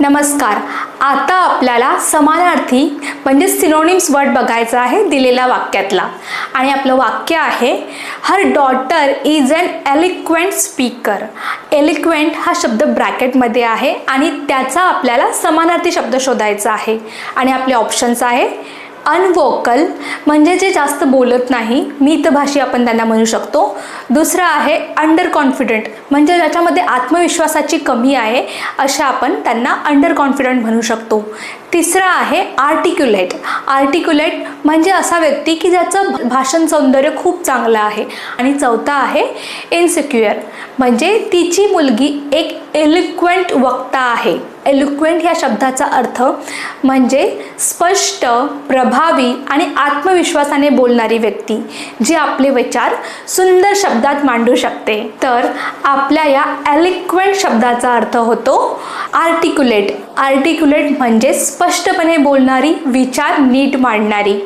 नमस्कार. आता आपल्याला समानार्थी म्हणजे सिनोनिम्स वर्ड बघायचा आहे दिलेल्या वाक्यातला. आणि आपलं वाक्य आहे, her daughter is an eloquent speaker. Eloquent हा शब्द ब्रॅकेटमध्ये आहे आणि त्याचा आपल्याला समानार्थी शब्द शोधायचा आहे. आणि आपले ऑप्शन्स आहे, अनवोकल म्हणजे जे जास्त बोलत नाही, मितभाषी आपण त्यांना म्हणू शकतो. दुसरा आहे अंडर कॉन्फिडंट म्हणजे ज्याच्यामध्ये आत्मविश्वासाची कमी आहे, अशा आपण त्यांना अंडर कॉन्फिडंट म्हणू शकतो. तिसरा आहे आर्टिक्युलेट. आर्टिक्युलेट म्हणजे असा व्यक्ती की ज्याचं भाषण सौंदर्य खूप चांगलं आहे. आणि चौथा आहे इनसिक्युअर म्हणजे तिची मुलगी एक एलिक्वेंट वक्ता आहे. एलिक्वेंट या शब्दाचा अर्थ म्हणजे स्पष्ट, प्रभावी आणि आत्मविश्वासाने बोलणारी व्यक्ती, जी आपले विचार सुंदर शब्दात मांडू शकते. तर आपल्या या एलिक्वेंट शब्दाचा अर्थ होतो आर्टिक्युलेट. आर्टिक्युलेट म्हणजे स्पष्टपणे बोलणारी, विचार नीट मांडणारी.